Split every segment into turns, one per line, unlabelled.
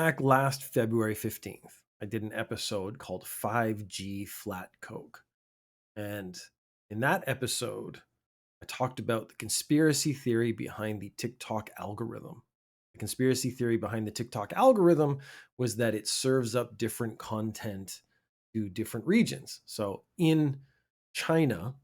back last February 15th, I did an episode called 5G Flat Coke. And in that episode, I talked about the conspiracy theory behind the TikTok algorithm. The conspiracy theory behind the TikTok algorithm was that it serves up different content to different regions. So in China,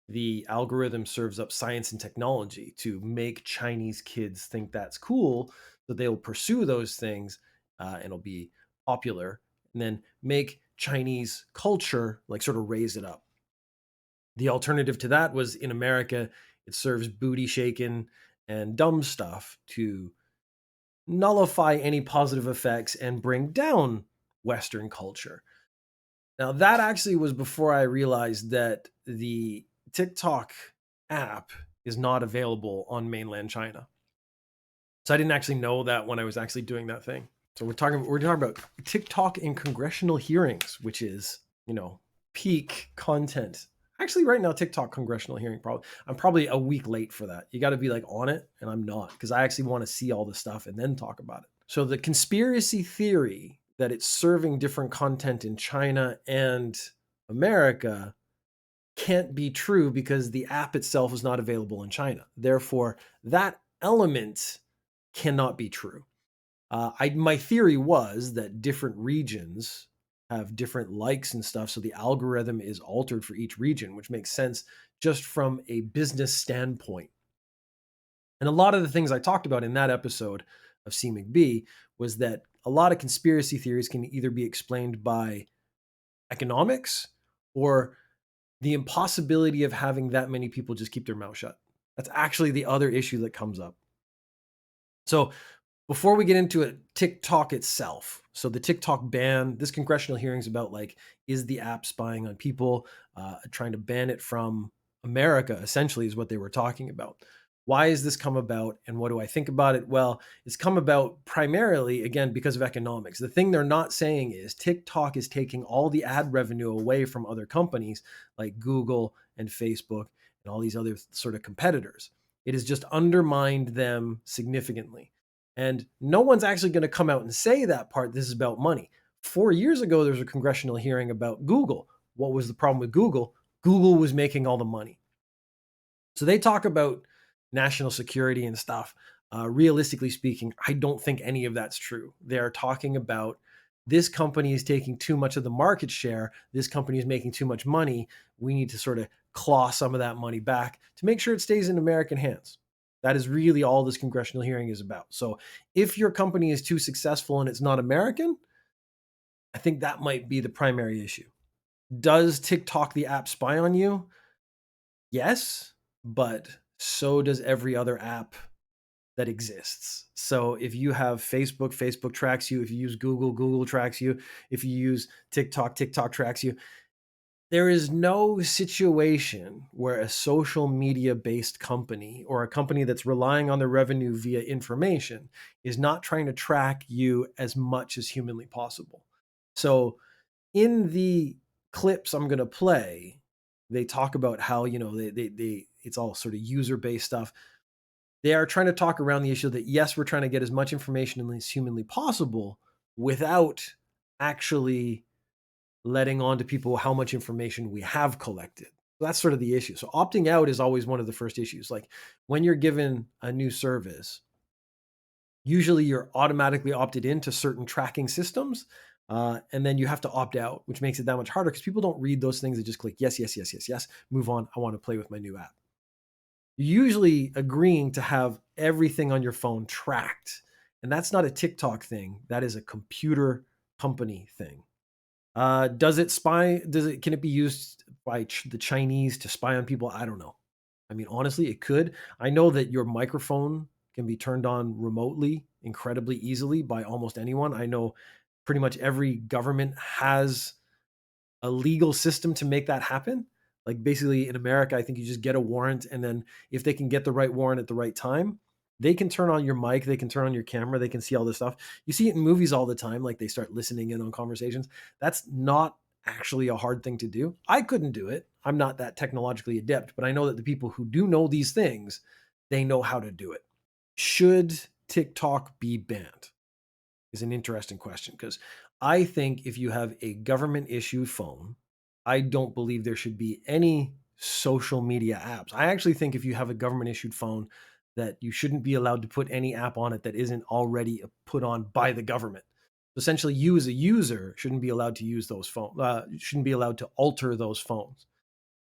the algorithm serves up science and technology to make Chinese kids think that's cool, so they'll pursue those things and it'll be popular, and then make Chinese culture like sort of raise it up. The alternative to that was in America, it serves booty shaking and dumb stuff to nullify any positive effects and bring down Western culture. Now, that actually was before I realized that the TikTok app is not available on mainland China. So I didn't actually know that when I was actually doing that thing. So we're talking about TikTok in congressional hearings, which is, peak content. Actually, right now, TikTok congressional hearing, I'm probably a week late for that. You got to be like on it, and I'm not, because I actually want to see all the stuff and then talk about it. So the conspiracy theory that it's serving different content in China and America can't be true because the app itself is not available in China. Therefore, that element cannot be true. My theory was that different regions have different likes and stuff, so the algorithm is altered for each region, which makes sense just from a business standpoint. And a lot of the things I talked about in that episode of CMcB was that a lot of conspiracy theories can either be explained by economics or the impossibility of having that many people just keep their mouth shut. That's actually the other issue that comes up. So before we get into it, TikTok itself. So the TikTok ban, this congressional hearing is about like, is the app spying on people, trying to ban it from America, essentially is what they were talking about. Why has this come about and what do I think about it? Well, it's come about primarily, again, because of economics. The thing they're not saying is TikTok is taking all the ad revenue away from other companies like Google and Facebook and all these other sort of competitors. It has just undermined them significantly. And no one's actually going to come out and say that part. This is about money. 4 years ago, there was a congressional hearing about Google. What was the problem with Google? Google was making all the money. So they talk about national security and stuff. Realistically speaking, I don't think any of that's true. They are talking about this company is taking too much of the market share. This company is making too much money. We need to sort of claw some of that money back to make sure it stays in American hands. That is really all this congressional hearing is about. So if your company is too successful and it's not American, I think that might be the primary issue. Does TikTok, the app, spy on you? Yes, but so does every other app that exists. So if you have Facebook, Facebook tracks you. If you use Google, Google tracks you. If you use TikTok, TikTok tracks you. There is no situation where a social media based company or a company that's relying on their revenue via information is not trying to track you as much as humanly possible. So in the clips I'm going to play, they talk about how, they it's all sort of user based stuff. They are trying to talk around the issue that yes, we're trying to get as much information as humanly possible without actually letting on to people how much information we have collected. That's sort of the issue. So opting out is always one of the first issues. Like when you're given a new service, usually you're automatically opted into certain tracking systems. And then you have to opt out, which makes it that much harder because people don't read those things. They just click yes, yes, yes, yes, yes, move on. I want to play with my new app. You're usually agreeing to have everything on your phone tracked. And that's not a TikTok thing. That is a computer company thing. Does it spy? Can it be used by the Chinese to spy on people? I don't know. I mean, honestly, it could. I know that your microphone can be turned on remotely incredibly easily by almost anyone. I know pretty much every government has a legal system to make that happen. Like basically in America, I think you just get a warrant, and then if they can get the right warrant at the right time, they can turn on your mic, they can turn on your camera, they can see all this stuff. You see it in movies all the time, like they start listening in on conversations. That's not actually a hard thing to do. I couldn't do it. I'm not that technologically adept, but I know that the people who do know these things, they know how to do it. Should TikTok be banned? is an interesting question because I think if you have a government issued phone, I don't believe there should be any social media apps. I actually think if you have a government issued phone, that you shouldn't be allowed to put any app on it that isn't already put on by the government. Essentially, you as a user shouldn't be allowed to use those phones. Shouldn't be allowed to alter those phones.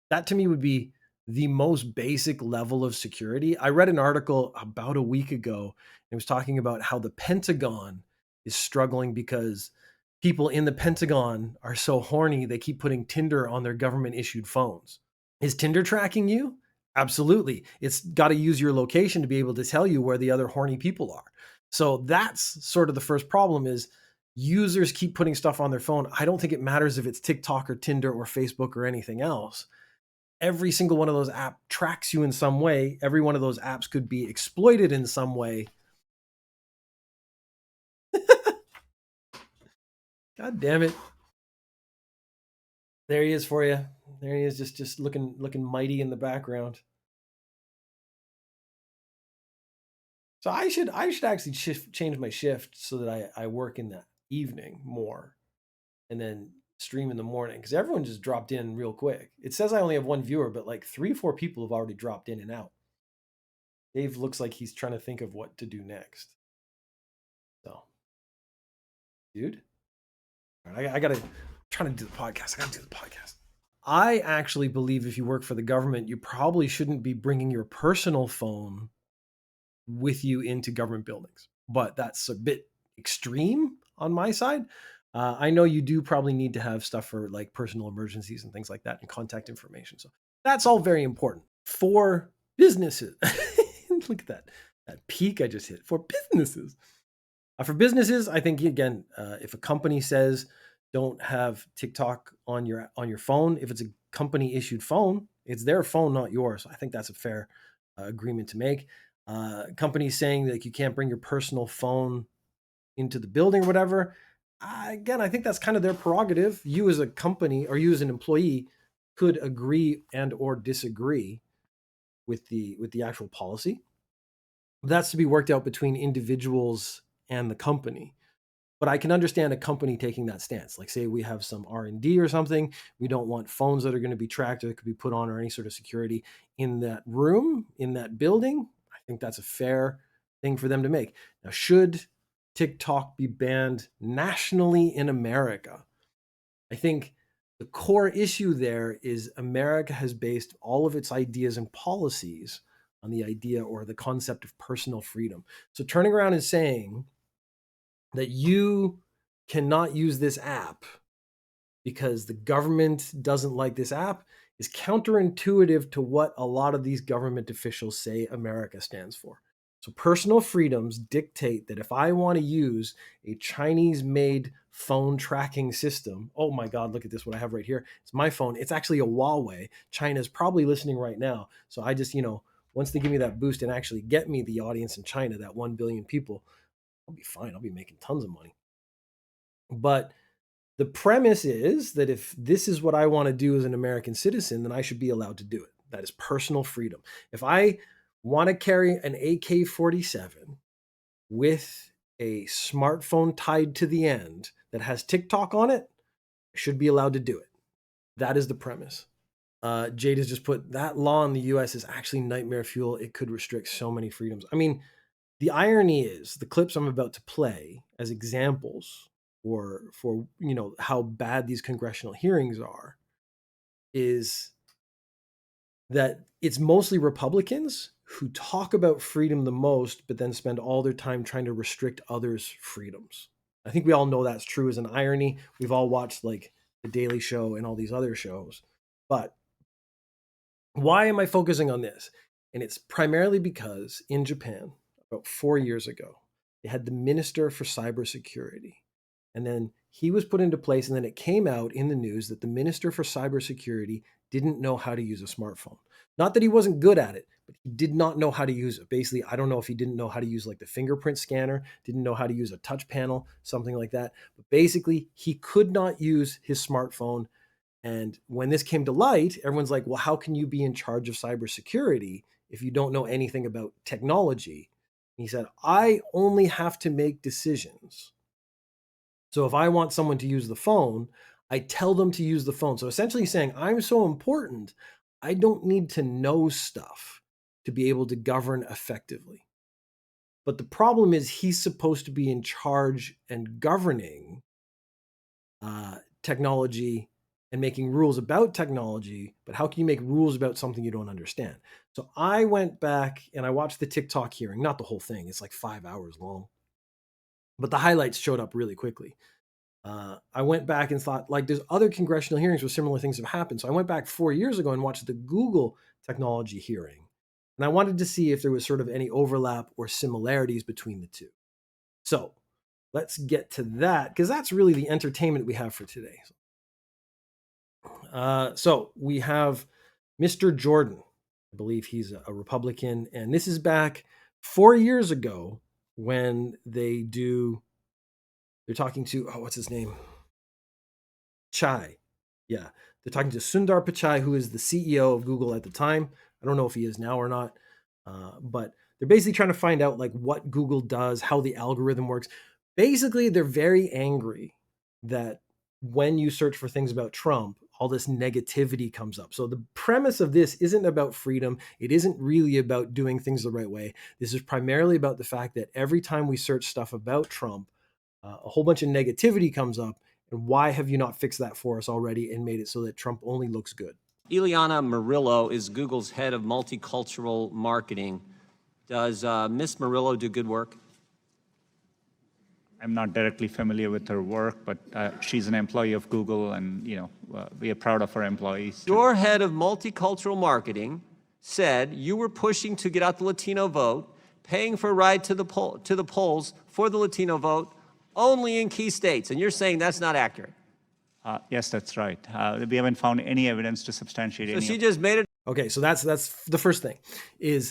That to me would be the most basic level of security. I read an article about a week ago. It was talking about how the Pentagon is struggling because people in the Pentagon are so horny, they keep putting Tinder on their government issued phones. Is Tinder tracking you? Absolutely. It's got to use your location to be able to tell you where the other horny people are. So that's sort of the first problem is users keep putting stuff on their phone. I don't think it matters if it's TikTok or Tinder or Facebook or anything else. Every single one of those apps tracks you in some way. Every one of those apps could be exploited in some way. God damn it. There he is for you. There he is, just looking mighty in the background. So I should actually change my shift so that I work in the evening more and then stream in the morning because everyone just dropped in real quick. It says I only have one viewer, but like 3 or 4 people have already dropped in and out. Dave looks like he's trying to think of what to do next. So, dude, all right, I gotta trying to do the podcast. I gotta do the podcast. I actually believe if you work for the government, you probably shouldn't be bringing your personal phone with you into government buildings. But that's a bit extreme on my side. I know you do probably need to have stuff for like personal emergencies and things like that and contact information. So that's all very important for businesses. Look at that peak I just hit for businesses. For businesses, I think again, if a company says don't have TikTok on your phone, if it's a company issued phone, it's their phone, not yours. I think that's a fair agreement to make. Companies saying that you can't bring your personal phone into the building or whatever. Again, I think that's kind of their prerogative. You as a company or you as an employee could agree and or disagree with the actual policy. That's to be worked out between individuals and the company. But I can understand a company taking that stance. Like say we have some R&D or something, we don't want phones that are going to be tracked or that could be put on or any sort of security in that room, in that building. I think that's a fair thing for them to make. Now, should TikTok be banned nationally in America? I think the core issue there is America has based all of its ideas and policies on the idea or the concept of personal freedom. So turning around and saying that you cannot use this app because the government doesn't like this app is counterintuitive to what a lot of these government officials say America stands for. So personal freedoms dictate that if I want to use a Chinese made phone tracking system, oh my God, look at this, what I have right here. It's my phone. It's actually a Huawei. China's probably listening right now. So I just, once they give me that boost and actually get me the audience in China, that 1 billion people, I'll be fine. I'll be making tons of money. But the premise is that if this is what I want to do as an American citizen, then I should be allowed to do it. That is personal freedom. If I want to carry an AK-47 with a smartphone tied to the end that has TikTok on it, I should be allowed to do it. That is the premise. Jade has just put that law in the US is actually nightmare fuel. It could restrict so many freedoms. I mean, the irony is the clips I'm about to play as examples for how bad these congressional hearings are is that it's mostly Republicans who talk about freedom the most, but then spend all their time trying to restrict others' freedoms. I think we all know that's true as an irony. We've all watched like The Daily Show and all these other shows. But why am I focusing on this? And it's primarily because in Japan, about 4 years ago, they had the Minister for Cybersecurity. And then he was put into place, and then it came out in the news that the Minister for Cybersecurity didn't know how to use a smartphone. Not that he wasn't good at it, but he did not know how to use it. Basically, I don't know if he didn't know how to use like the fingerprint scanner, didn't know how to use a touch panel, something like that. But basically, he could not use his smartphone. And when this came to light, everyone's like, well, how can you be in charge of cybersecurity if you don't know anything about technology? And he said, I only have to make decisions So if I want someone to use the phone, I tell them to use the phone. So essentially saying, I'm so important, I don't need to know stuff to be able to govern effectively. But the problem is he's supposed to be in charge and governing technology and making rules about technology, but how can you make rules about something you don't understand? So I went back and I watched the TikTok hearing, not the whole thing, it's like 5 hours long, but the highlights showed up really quickly. I went back and thought, like, there's other congressional hearings where similar things have happened. So I went back 4 years ago and watched the Google technology hearing. And I wanted to see if there was sort of any overlap or similarities between the two. So let's get to that, because that's really the entertainment we have for today. So we have Mr. Jordan. I believe he's a Republican. And this is back 4 years ago when they're talking to, what's his name? Pichai. Yeah. They're talking to Sundar Pichai, who is the CEO of Google at the time. I don't know if he is now or not. But they're basically trying to find out like what Google does, how the algorithm works. Basically, they're very angry that when you search for things about Trump, all this negativity comes up. So the premise of this isn't about freedom. It isn't really about doing things the right way. This is primarily about the fact that every time we search stuff about Trump, a whole bunch of negativity comes up. And why have you not fixed that for us already and made it so that Trump only looks good?
Ileana Murillo is Google's head of multicultural marketing. Does Ms. Murillo do good work?
I'm not directly familiar with her work, but she's an employee of Google, and we are proud of our employees.
Your head of multicultural marketing said you were pushing to get out the Latino vote, paying for a ride to the polls for the Latino vote only in key states, and you're saying that's not accurate.
Yes, that's right. We haven't found any evidence to substantiate any.
So she just made it.
Okay, so that's the first thing. You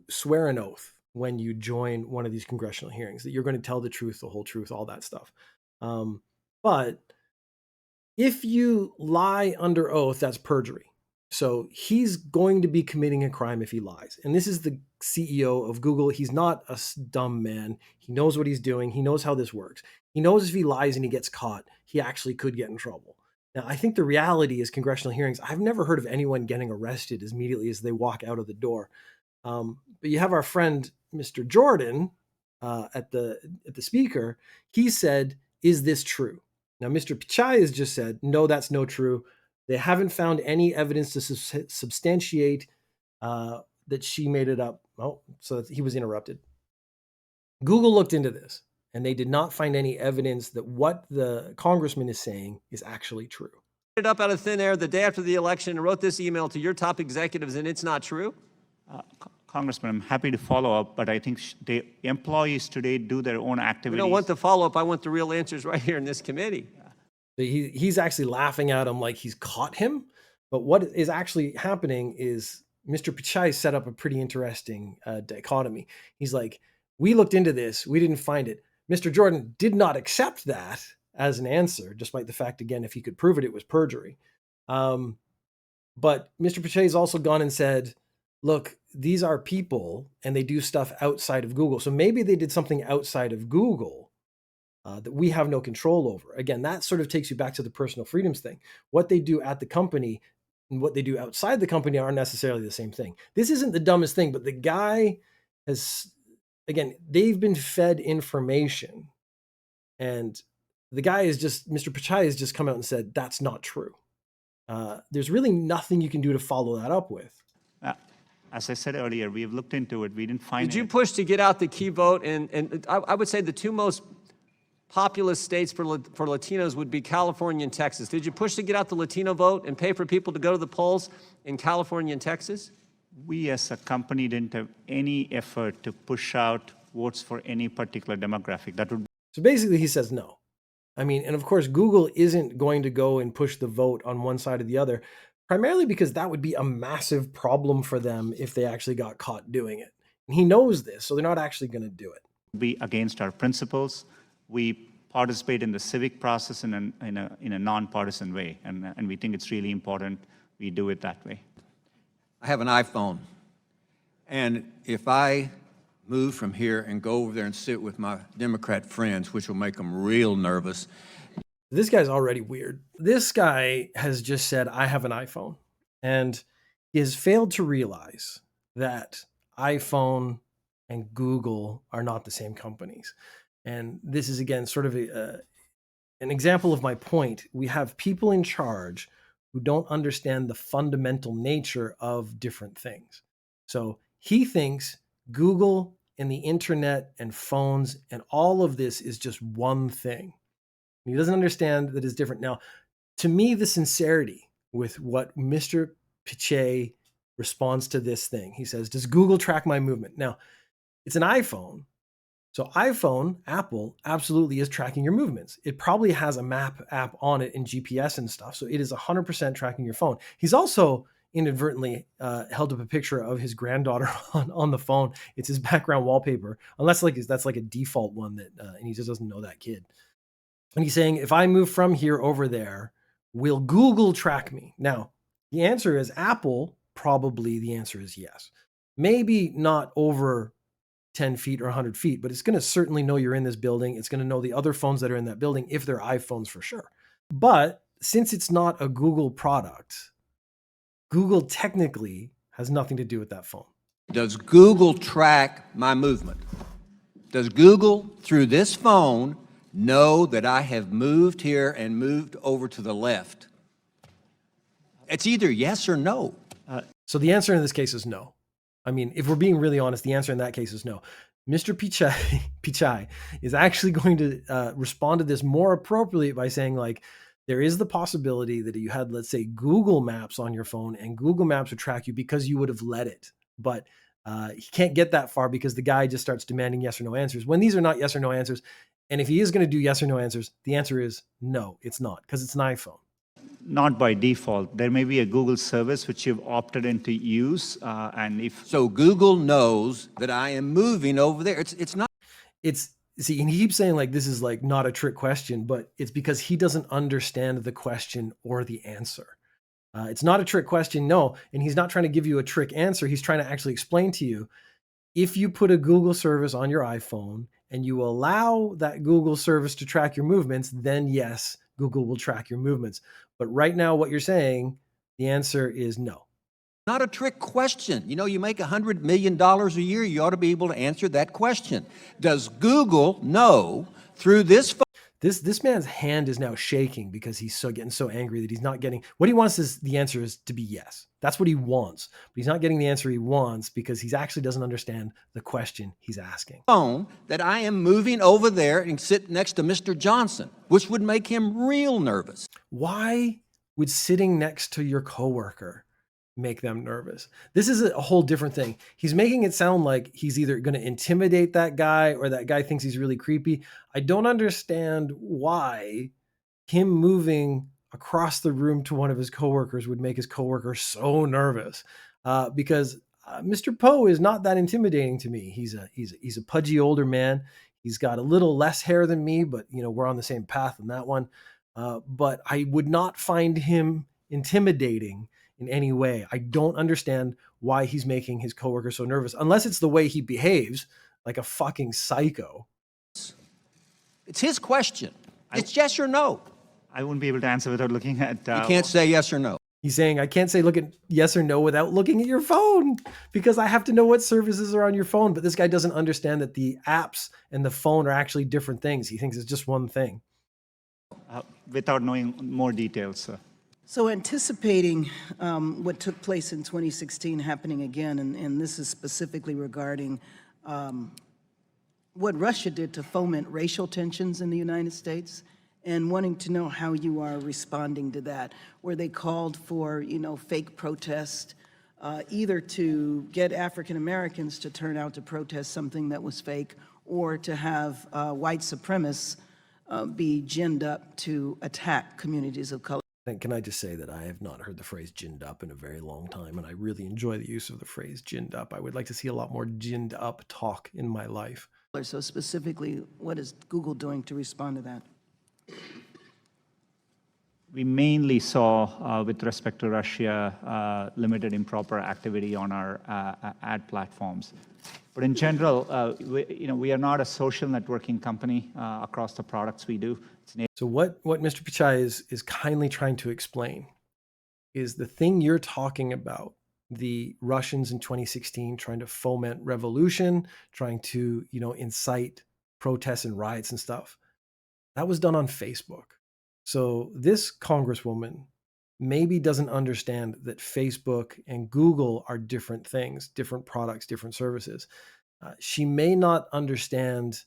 swear an oath when you join one of these congressional hearings that you're going to tell the truth, the whole truth, all that stuff. But if you lie under oath, that's perjury. So he's going to be committing a crime if he lies. And this is the CEO of Google. He's not a dumb man. He knows what he's doing. He knows how this works. He knows if he lies and he gets caught, he actually could get in trouble. Now, I think the reality is congressional hearings, I've never heard of anyone getting arrested as immediately as they walk out of the door. But you have our friend, Mr. Jordan, at the speaker. He said, is this true? Now, Mr. Pichai has just said, no, that's no true. They haven't found any evidence to substantiate that she made it up. Oh, so he was interrupted. Google looked into this, and they did not find any evidence that what the congressman is saying is actually true.
It up out of thin air the day after the election and wrote this email to your top executives, and it's not true?
Congressman, I'm happy to follow up, but I think the employees today do their own activities.
We don't want the follow-up. I want the real answers right here in this committee.
He's actually laughing at him like he's caught him. But what is actually happening is Mr. Pichai set up a pretty interesting dichotomy. He's like, we looked into this. We didn't find it. Mr. Jordan did not accept that as an answer, despite the fact, again, if he could prove it, it was perjury. But Mr. Pichai has also gone and said, look, these are people and they do stuff outside of Google. So maybe they did something outside of Google that we have no control over. Again, that sort of takes you back to the personal freedoms thing. What they do at the company and what they do outside the company aren't necessarily the same thing. This isn't the dumbest thing, but the guy has, again, they've been fed information. And the guy is just, Mr. Pichai has just come out and said, that's not true. There's really nothing you can do to follow that up with.
As I said earlier, we have looked into it. We didn't find it.
Did you push to get out the key vote? And I would say the two most populous states for Latinos would be California and Texas. Did you push to get out the Latino vote and pay for people to go to the polls in California and Texas?
We as a company didn't have any effort to push out votes for any particular demographic.
So basically he says no. I mean, and of course, Google isn't going to go and push the vote on one side or the other, primarily because that would be a massive problem for them if they actually got caught doing it. And he knows this, so they're not actually going to do it.
Be against our principles. We participate in the civic process in a nonpartisan way, and we think it's really important we do it that way.
I have an iPhone, and if I move from here and go over there and sit with my Democrat friends, which will make them real nervous.
This guy's already weird. This guy has just said, I have an iPhone. And he has failed to realize that iPhone and Google are not the same companies. And this is, again, sort of an example of my point. We have people in charge who don't understand the fundamental nature of different things. So he thinks Google and the internet and phones and all of this is just one thing. He doesn't understand that it's different. Now, to me, the sincerity with what Mr. Piche responds to this thing, he says, does Google track my movement? Now, it's an iPhone. So iPhone, Apple, absolutely is tracking your movements. It probably has a map app on it and GPS and stuff. So it is 100% tracking your phone. He's also inadvertently held up a picture of his granddaughter on the phone. It's his background wallpaper, unless that's like a default one that, and he just doesn't know that kid. And he's saying, if I move from here over there, will Google track me? Now, the answer is Apple. Probably the answer is yes. Maybe not over 10 feet or 100 feet, but it's going to certainly know you're in this building. It's going to know the other phones that are in that building if they're iPhones for sure. But since it's not a Google product, Google technically has nothing to do with that phone.
Does Google track my movement? Does Google, through this phone, know that I have moved here and moved over to the left? It's either yes or no.
So the answer in this case is no. I mean, if we're being really honest, the answer in that case is no. Mr. Pichai is actually going to respond to this more appropriately by saying, like, there is the possibility that you had, let's say, Google Maps on your phone and Google Maps would track you because you would have let it. But he can't get that far because the guy just starts demanding yes or no answers when these are not yes or no answers. And if he is going to do yes or no answers, the answer is no, it's not, because it's an iPhone.
Not by default. There may be a Google service which you've opted into use, and if
So Google knows that I am moving over there. It's not.
See, and he keeps saying like this is like not a trick question, but it's because he doesn't understand the question or the answer. It's not a trick question, no, and he's not trying to give you a trick answer. He's trying to actually explain to you, if you put a Google service on your iPhone and you allow that Google service to track your movements, then yes, Google will track your movements. But right now, what you're saying, the answer is no.
Not a trick question. You know, you make $100 million a year, you ought to be able to answer that question. Does Google know through this phone?
This man's hand is now shaking because he's getting so angry that he's not getting what he wants. Is the answer is to be yes. That's what he wants, but he's not getting the answer he wants because he actually doesn't understand the question he's asking.
Phone that I am moving over there and sit next to Mr. Johnson, which would make him real nervous.
Why would sitting next to your coworker make them nervous? This is a whole different thing. He's making it sound like he's either going to intimidate that guy or that guy thinks he's really creepy. I don't understand why him moving across the room to one of his coworkers would make his coworker so nervous. Because Mr. Poe is not that intimidating to me. He's a pudgy older man. He's got a little less hair than me, but you know, we're on the same path in that one. But I would not find him intimidating in any way. I don't understand why he's making his coworker so nervous, unless it's the way he behaves, like a fucking psycho.
It's his question. It's yes or no.
I wouldn't be able to answer without looking at.
You can't say yes or no.
He's saying, I can't say look at yes or no without looking at your phone because I have to know what services are on your phone. But this guy doesn't understand that the apps and the phone are actually different things. He thinks it's just one thing.
Without knowing more details, sir.
So anticipating what took place in 2016 happening again, and this is specifically regarding what Russia did to foment racial tensions in the United States, and wanting to know how you are responding to that, where they called for, you know, fake protest, either to get African Americans to turn out to protest something that was fake, or to have white supremacists be ginned up to attack communities of color.
And can I just say that I have not heard the phrase ginned up in a very long time, and I really enjoy the use of the phrase ginned up. I would like to see a lot more ginned up talk in my life.
So specifically, what is Google doing to respond to that?
We mainly saw, with respect to Russia, limited improper activity on our ad platforms. But in general, we are not a social networking company across the products we do.
So what Mr. Pichai is kindly trying to explain is the thing you're talking about, the Russians in 2016 trying to foment revolution, trying to, incite protests and riots and stuff. That was done on Facebook. So this congresswoman maybe doesn't understand that Facebook and Google are different things, different products, different services. She may not understand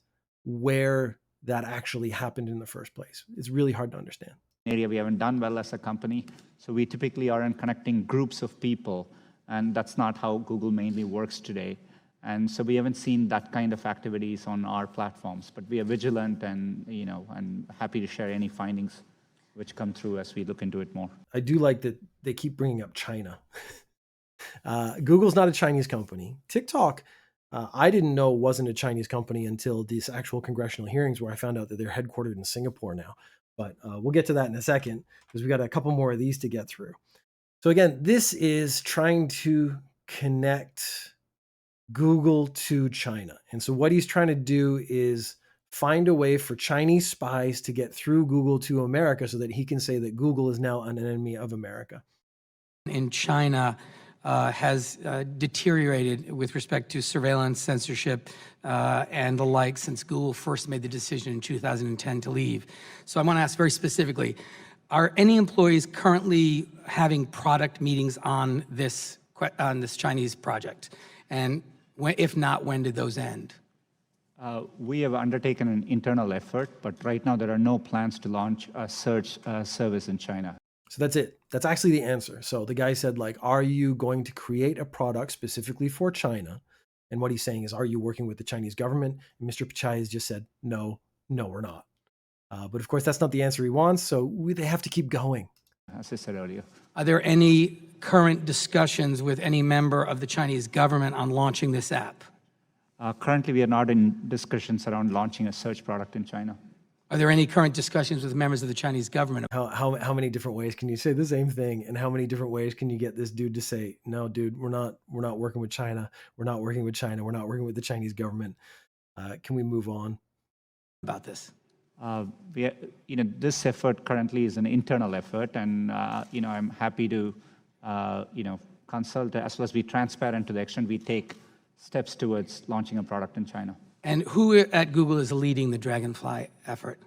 where that actually happened in the first place. It's really hard to understand.
Area we haven't done well as a company. So we typically aren't connecting groups of people, and that's not how Google mainly works today. And so we haven't seen that kind of activities on our platforms, but we are vigilant and happy to share any findings which come through as we look into it more.
I do like that they keep bringing up China. Google's not a Chinese company. TikTok, I didn't know wasn't a Chinese company until these actual congressional hearings where I found out that they're headquartered in Singapore now. But we'll get to that in a second because we got a couple more of these to get through. So again, this is trying to connect Google to China. And so what he's trying to do is find a way for Chinese spies to get through Google to America so that he can say that Google is now an enemy of America.
In China has deteriorated with respect to surveillance, censorship, and the like since Google first made the decision in 2010 to leave. So I want to ask very specifically, are any employees currently having product meetings on this Chinese project? And if not, when did those end?
We have undertaken an internal effort, but right now there are no plans to launch a search service in China.
So that's it. That's actually the answer. So the guy said, are you going to create a product specifically for China? And what he's saying is, are you working with the Chinese government? And Mr. Pichai has just said, no, we're not. But of course, that's not the answer he wants. So they have to keep going.
As I said earlier.
Are there any current discussions with any member of the Chinese government on launching this app?
Currently, we are not in discussions around launching a search product in China.
Are there any current discussions with members of the Chinese government?
How many different ways can you say the same thing? And how many different ways can you get this dude to say, no, dude, we're not working with China. We're not working with China. We're not working with the Chinese government. Can we move on?
About this?
This effort currently is an internal effort, and I'm happy to consult as well as be transparent to the extent we take steps towards launching a product in China.
And who at Google is leading the Dragonfly effort?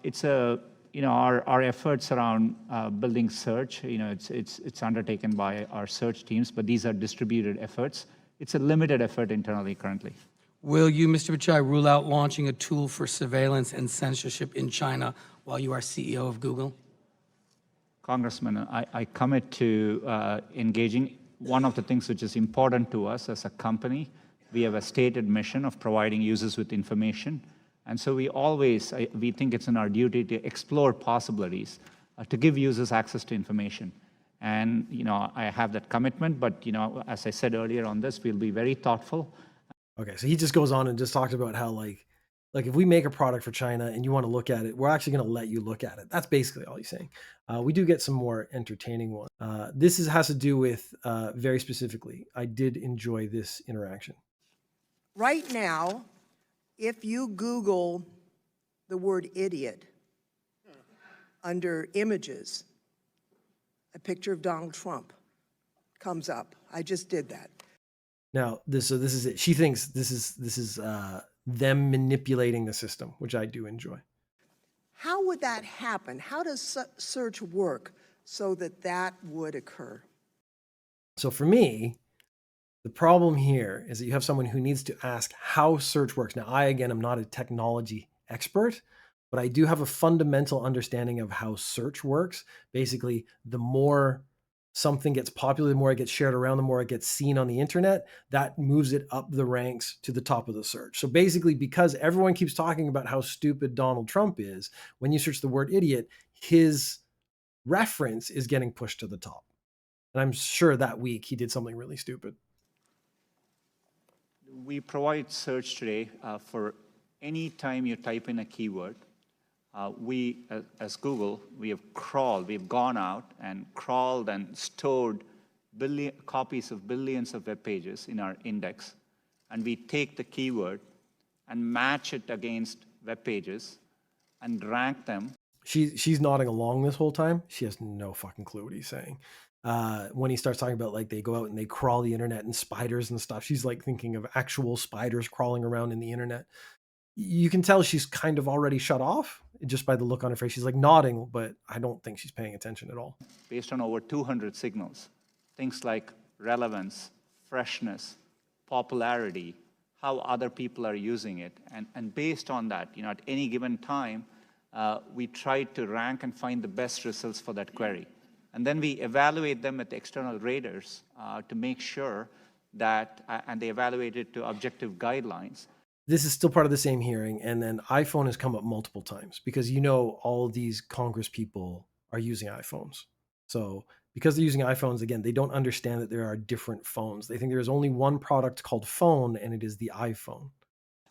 It's our efforts around building search. It's undertaken by our search teams, but these are distributed efforts. It's a limited effort internally currently.
Will you, Mr. Pichai, rule out launching a tool for surveillance and censorship in China while you are CEO of Google?
Congressman, I commit to engaging. One of the things which is important to us as a company, we have a stated mission of providing users with information. And so we think it's in our duty to explore possibilities to give users access to information. And, I have that commitment, but, as I said earlier on this, we'll be very thoughtful.
Okay, so he just goes on and just talks about how like if we make a product for China and you want to look at it, we're actually going to let you look at it. That's basically all he's saying. We do get some more entertaining ones. This has to do with, very specifically, I did enjoy this interaction.
Right now, if you Google the word idiot under images, a picture of Donald Trump comes up. I just did that.
Now, this is it. She thinks this is them manipulating the system, which I do enjoy.
How would that happen? How does search work so that would occur?
So for me, the problem here is that you have someone who needs to ask how search works. Now, again, I'm not a technology expert, but I do have a fundamental understanding of how search works. Basically, the more something gets popular, the more it gets shared around, the more it gets seen on the internet, that moves it up the ranks to the top of the search. So basically, because everyone keeps talking about how stupid Donald Trump is, when you search the word idiot, his reference is getting pushed to the top. And I'm sure that week he did something really stupid.
We provide search today for any time you type in a keyword. we, as Google, we've gone out and crawled and stored copies of billions of web pages in our index, and we take the keyword and match it against web pages and rank them.
She's nodding along this whole time. She has no fucking clue what he's saying. When he starts talking about like they go out and they crawl the internet and spiders and stuff, she's like thinking of actual spiders crawling around in the internet. You can tell she's kind of already shut off just by the look on her face. She's like nodding, but I don't think she's paying attention at all.
Based on over 200 signals, things like relevance, freshness, popularity, how other people are using it. And based on that, at any given time, we try to rank and find the best results for that query. And then we evaluate them with external raters to make sure that, and they evaluate it to objective guidelines.
This is still part of the same hearing. And then iPhone has come up multiple times because all of these Congress people are using iPhones. So because they're using iPhones, again, they don't understand that there are different phones. They think there is only one product called phone, and it is the iPhone.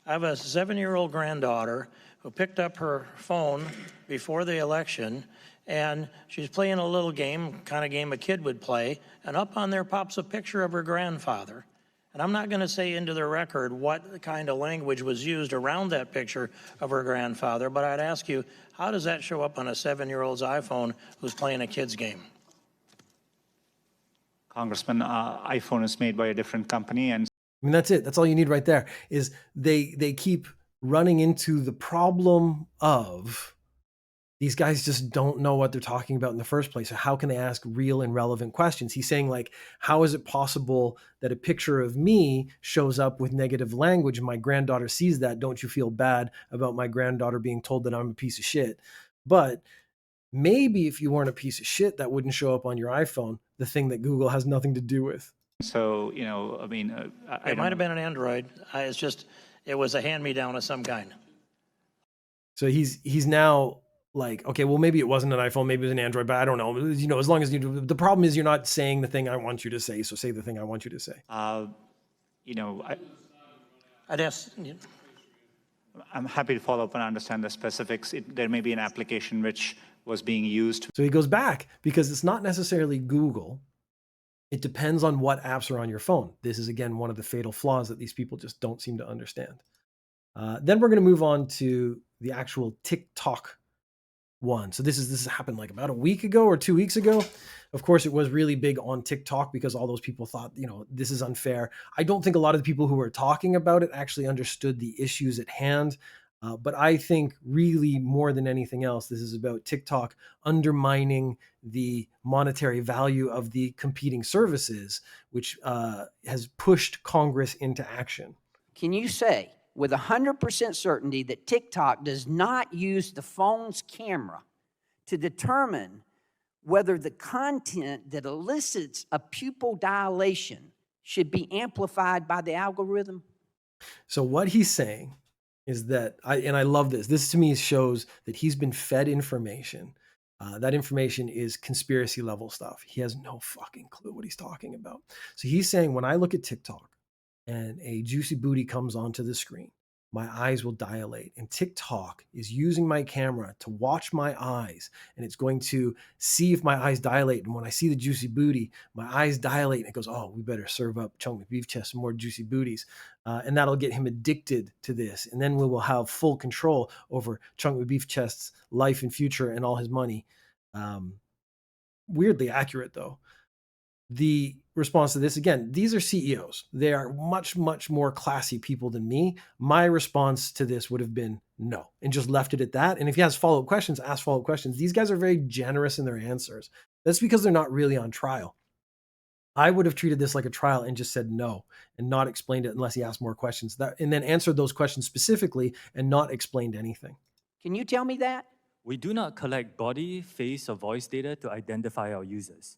I have a 7-year-old granddaughter who picked up her phone before the election, and she's playing a little game, kind of game a kid would play, and up on there pops a picture of her grandfather. And I'm not going to say into the record what kind of language was used around that picture of her grandfather, but I'd ask you, how does that show up on a 7-year-old's iPhone who's playing a kid's game?
Congressman, iPhone is made by a different company, and
I mean, that's it. That's all you need right there is they keep running into the problem of these guys just don't know what they're talking about in the first place. So how can they ask real and relevant questions? He's saying like, how is it possible that a picture of me shows up with negative language and my granddaughter sees that? Don't you feel bad about my granddaughter being told that I'm a piece of shit? But maybe if you weren't a piece of shit, that wouldn't show up on your iPhone, the thing that Google has nothing to do with.
so, I mean, I
It might have been an Android. It was a hand-me-down of some kind.
So he's now like, okay, well, maybe it wasn't an iPhone, maybe it was an Android, but I don't know. As long as the problem is you're not saying the thing I want you to say, so say the thing I want you to say.
I'd ask,
I'm happy to follow up and understand the specifics. There may be an application which was being used.
So he goes back because it's not necessarily Google. It depends on what apps are on your phone. This is, again, one of the fatal flaws that these people just don't seem to understand. Then we're going to move on to the actual TikTok one. So this happened like about a week ago or 2 weeks ago. Of course, it was really big on TikTok because all those people thought, this is unfair. I don't think a lot of the people who were talking about it actually understood the issues at hand. But I think really more than anything else, this is about TikTok undermining the monetary value of the competing services, which has pushed Congress into action.
Can you say with 100% certainty that TikTok does not use the phone's camera to determine whether the content that elicits a pupil dilation should be amplified by the algorithm?
So what he's saying is that, I love this. This to me shows that he's been fed information. That information is conspiracy level stuff. He has no fucking clue what he's talking about. So he's saying when I look at TikTok and a juicy booty comes onto the screen, my eyes will dilate. And TikTok is using my camera to watch my eyes, and it's going to see if my eyes dilate. And when I see the juicy booty, my eyes dilate, and it goes, oh, we better serve up CMcBeefchest some more juicy booties. And that'll get him addicted to this. And then we will have full control over CMcBeefchest's life and future and all his money. Weirdly accurate, though. The response to this, again, these are CEOs. They are much, much more classy people than me. My response to this would have been no, and just left it at that. And if he has follow-up questions, ask follow-up questions. These guys are very generous in their answers. That's because they're not really on trial. I would have treated this like a trial and just said no and not explained it unless he asked more questions, and then answered those questions specifically and not explained anything.
Can you tell me that?
We do not collect body, face, or voice data to identify our users.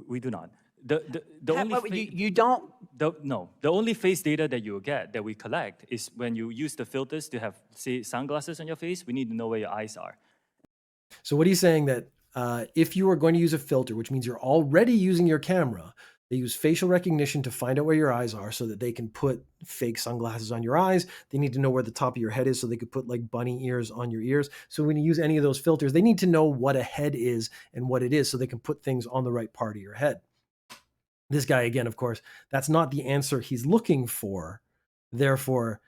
We do not.
You don't?
No. The only face data that you get, that we collect, is when you use the filters to have, say, sunglasses on your face. We need to know where your eyes are.
So what he's saying that if you are going to use a filter, which means you're already using your camera, They use facial recognition to find out where your eyes are so that they can put fake sunglasses on your eyes. They need to know where the top of your head is so they could put like bunny ears on your ears. So when you use any of those filters, they need to know what a head is and what it is so they can put things on the right part of your head. This guy, again, of course, that's not the answer he's looking for. Therefore,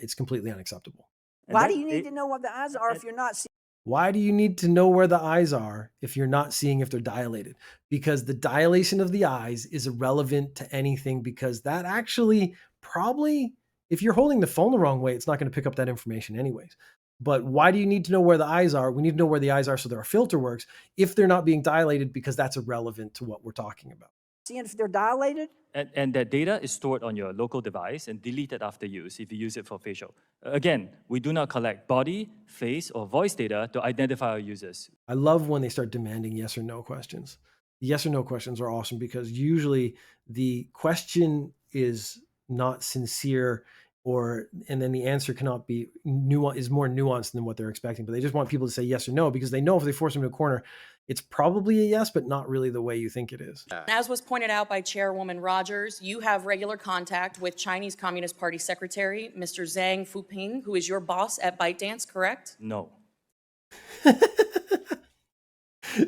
it's completely unacceptable.
Why do you need to know what the eyes are if you're not seeing?
Why do you need to know where the eyes are if you're not seeing if they're dilated? Because the dilation of the eyes is irrelevant to anything, because that actually probably, if you're holding the phone the wrong way, it's not going to pick up that information anyways. But why do you need to know where the eyes are? We need to know where the eyes are so that our filter works if they're not being dilated, because that's irrelevant to what we're talking about.
Seeing if they're dilated?
And that data is stored on your local device and deleted after use if you use it for facial. Again, we do not collect body, face, or voice data to identify our users.
I love when they start demanding yes or no questions. The yes or no questions are awesome because usually the question is not sincere, and then the answer cannot be is more nuanced than what they're expecting. But they just want people to say yes or no because they know if they force them to a corner, it's probably a yes, but not really the way you think it is.
As was pointed out by Chairwoman Rogers, you have regular contact with Chinese Communist Party Secretary, Mr. Zhang Fuping, who is your boss at ByteDance, correct?
No.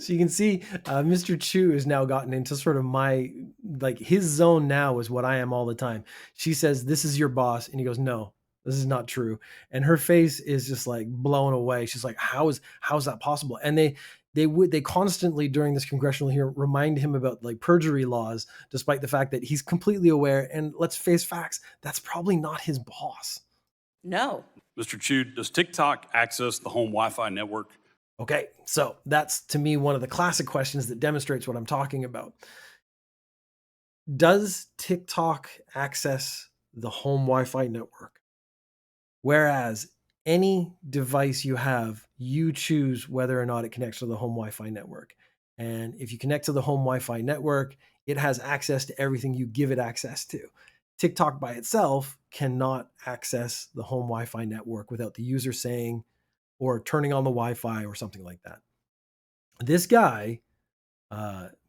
So you can see Mr. Chu has now gotten into sort of his zone now is what I am all the time. She says, "This is your boss." And he goes, "No, this is not true." And her face is just like blown away. She's like, how is that possible? And they constantly during this congressional hearing remind him about like perjury laws, despite the fact that he's completely aware. And let's face facts, that's probably not his boss.
No.
Mr. Chu, does TikTok access the home Wi-Fi network?
Okay, so that's to me one of the classic questions that demonstrates what I'm talking about. Does TikTok access the home Wi-Fi network? Whereas any device you have, you choose whether or not it connects to the home Wi-Fi network. And if you connect to the home Wi-Fi network, it has access to everything you give it access to. TikTok by itself cannot access the home Wi-Fi network without the user saying or turning on the Wi-Fi or something like that. This guy,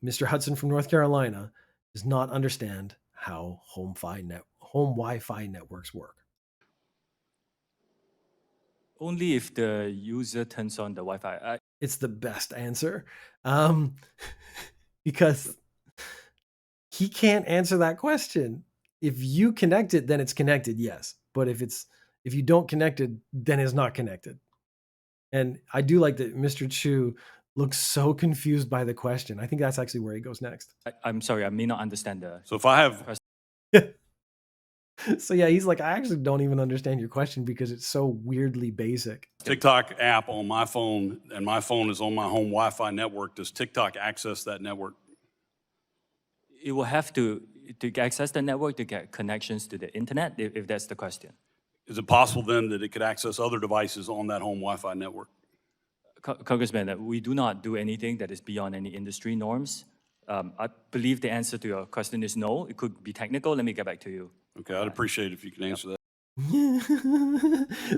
Mr. Hudson from North Carolina, does not understand how home Wi-Fi networks work.
Only if the user turns on the Wi-Fi.
It's the best answer because he can't answer that question. If you connect it, then it's connected, yes. But if you don't connect it, then it's not connected. And I do like that Mr. Chu looks so confused by the question. I think that's actually where he goes next.
I'm sorry, I may not understand the...
So if I have...
So yeah, he's like, I actually don't even understand your question because it's so weirdly basic.
TikTok app on my phone, and my phone is on my home Wi-Fi network. Does TikTok access that network?
It will have to access the network to get connections to the internet, if that's the question.
Is it possible then that it could access other devices on that home Wi-Fi network?
Congressman, we do not do anything that is beyond any industry norms. I believe the answer to your question is no. It could be technical. Let me get back to you.
Okay, I'd appreciate it if you can answer that.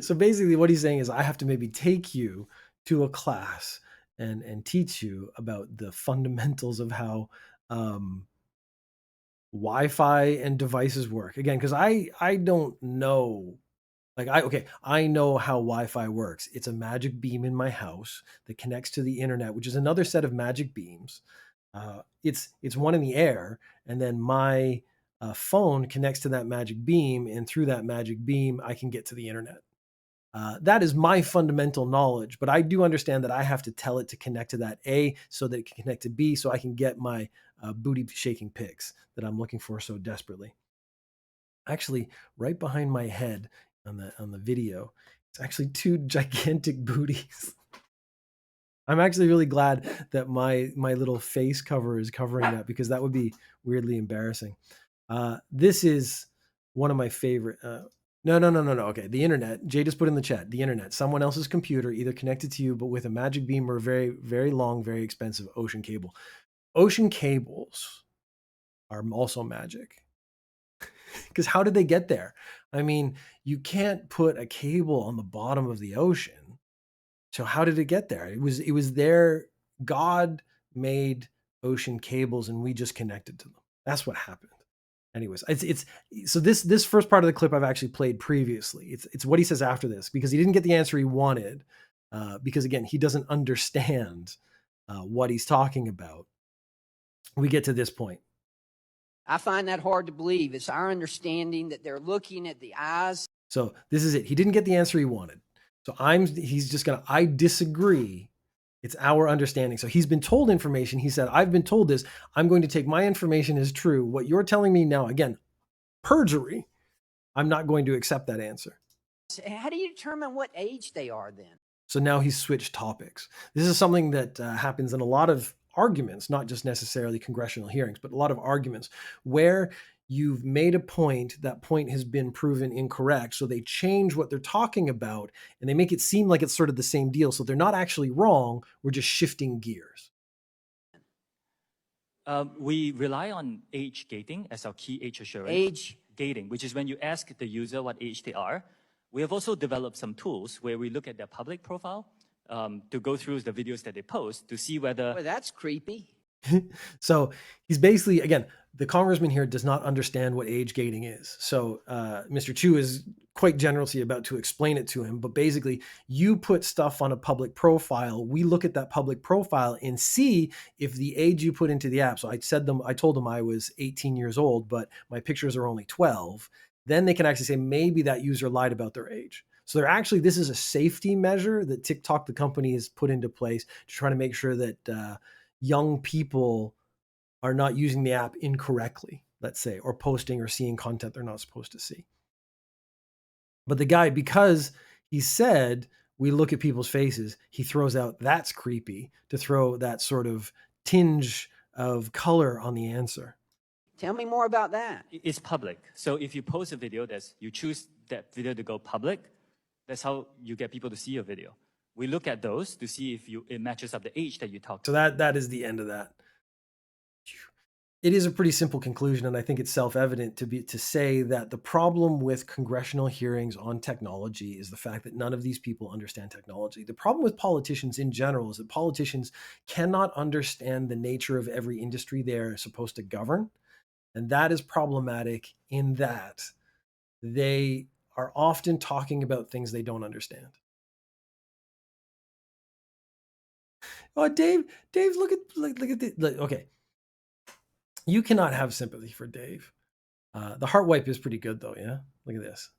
So basically what he's saying is I have to maybe take you to a class and teach you about the fundamentals of how Wi-Fi and devices work. Again, because I don't know. I know how Wi-Fi works. It's a magic beam in my house that connects to the internet, which is another set of magic beams. It's one in the air, and then my phone connects to that magic beam, and through that magic beam, I can get to the internet. That is my fundamental knowledge, but I do understand that I have to tell it to connect to that A so that it can connect to B so I can get my booty shaking pics that I'm looking for so desperately. Actually, right behind my head on the video, it's actually two gigantic booties. I'm actually really glad that my little face cover is covering that because that would be weirdly embarrassing. This is one of my favorite. No. Okay, the internet. Jay just put in the chat. The internet. Someone else's computer, either connected to you, but with a magic beam or a very, very long, very expensive ocean cable. Ocean cables are also magic. Because how did they get there? I mean, you can't put a cable on the bottom of the ocean. So how did it get there? It was there. God made ocean cables and we just connected to them. That's what happened. Anyways, it's so this first part of the clip I've actually played previously. It's what he says after this, because he didn't get the answer he wanted, because again, he doesn't understand what he's talking about. We get to this point.
I find that hard to believe. It's our understanding that they're looking at the eyes.
So this is it. He didn't get the answer he wanted. So he's just gonna, I disagree. It's our understanding. So he's been told information. He said, I've been told this. I'm going to take my information as true. What you're telling me now, again, perjury. I'm not going to accept that answer.
How do you determine what age they are then?
So now he's switched topics. This is something that happens in a lot of arguments, not just necessarily congressional hearings, but a lot of arguments where you've made a point, that point has been proven incorrect. So they change what they're talking about and they make it seem like it's sort of the same deal. So they're not actually wrong. We're just shifting gears.
We rely on age gating as our key age assurance.
Age
gating, which is when you ask the user what age they are. We have also developed some tools where we look at their public profile to go through the videos that they post to see whether...
Boy, that's creepy.
So he's basically, again, the congressman here does not understand what age gating is. So Mr. Chu is quite generously about to explain it to him, but basically you put stuff on a public profile. We look at that public profile and see if the age you put into the app. So I told them I was 18 years old, but my pictures are only 12. Then they can actually say maybe that user lied about their age. So they're actually, this is a safety measure that TikTok, the company, has put into place to try to make sure that young people are not using the app incorrectly, let's say, or posting or seeing content they're not supposed to see. But the guy, because he said, we look at people's faces, he throws out, that's creepy, to throw that sort of tinge of color on the answer.
Tell me more about that.
It's public. So if you post a video, you choose that video to go public, that's how you get people to see your video. We look at those to see if it matches up the age that you talk to.
So that is the end of that. It is a pretty simple conclusion, and I think it's self-evident to say that the problem with congressional hearings on technology is the fact that none of these people understand technology. The problem with politicians in general is that politicians cannot understand the nature of every industry they're supposed to govern, and that is problematic in that they are often talking about things they don't understand. Oh, Dave, look at this. Okay. You cannot have sympathy for Dave. The heart wipe is pretty good though, yeah? Look at this.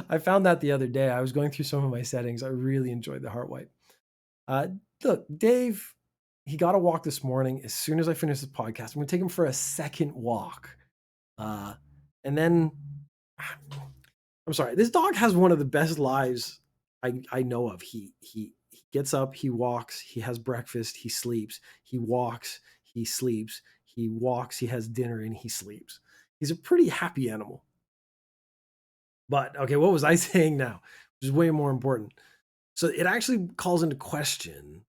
I found that the other day. I was going through some of my settings. I really enjoyed the heart wipe. Look, Dave, he got a walk this morning. As soon as I finish this podcast, I'm going to take him for a second walk. And then, I'm sorry, this dog has one of the best lives I know of. He gets up, he walks, he has breakfast, he sleeps, he walks, he sleeps, he walks, he has dinner, and he sleeps. He's a pretty happy animal. But, okay, what was I saying now? Which is way more important. So it actually calls into question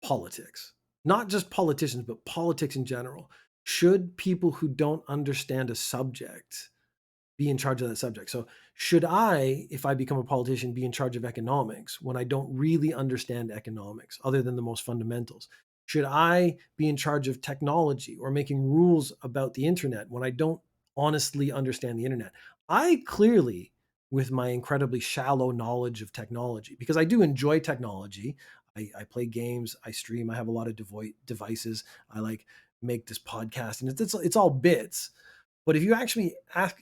politics. Not just politicians, but politics in general. Should people who don't understand a subject be in charge of that subject? So should I, if I become a politician, be in charge of economics when I don't really understand economics other than the most fundamentals? Should I be in charge of technology or making rules about the internet when I don't honestly understand the internet? I clearly, with my incredibly shallow knowledge of technology, because I do enjoy technology, I play games, I stream, I have a lot of devices, I make this podcast, and it's all bits. But if you actually ask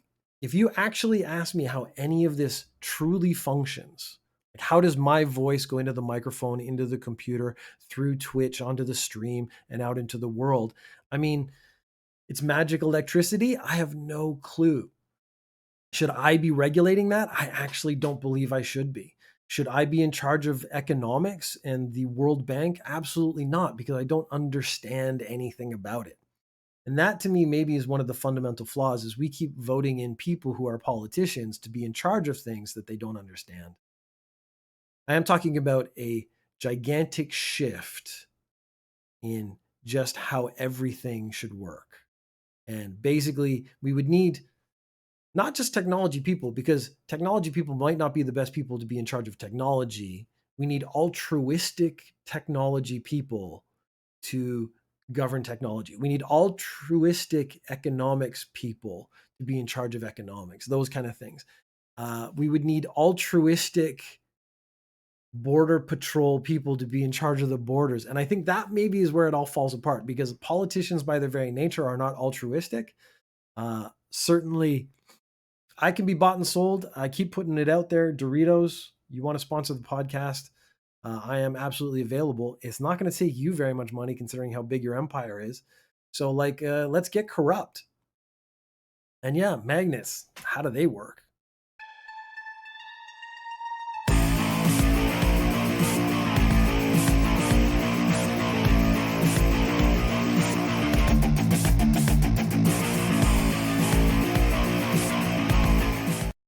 me how any of this truly functions, like how does my voice go into the microphone, into the computer, through Twitch, onto the stream, and out into the world? I mean, it's magic electricity. I have no clue. Should I be regulating that? I actually don't believe I should be. Should I be in charge of economics and the World Bank? Absolutely not, because I don't understand anything about it. And that to me maybe is one of the fundamental flaws, is we keep voting in people who are politicians to be in charge of things that they don't understand. I am talking about a gigantic shift in just how everything should work. And basically we would need not just technology people, because technology people might not be the best people to be in charge of technology. We need altruistic technology people to govern technology. We need altruistic economics people to be in charge of economics, those kind of things. We would need altruistic border patrol people to be in charge of the borders. And I think that maybe is where it all falls apart, because politicians by their very nature are not altruistic. Certainly, I can be bought and sold. I keep putting it out there. Doritos, you want to sponsor the podcast? I am absolutely available. It's not going to take you very much money considering how big your empire is. So, like, let's get corrupt. And yeah, magnets, how do they work?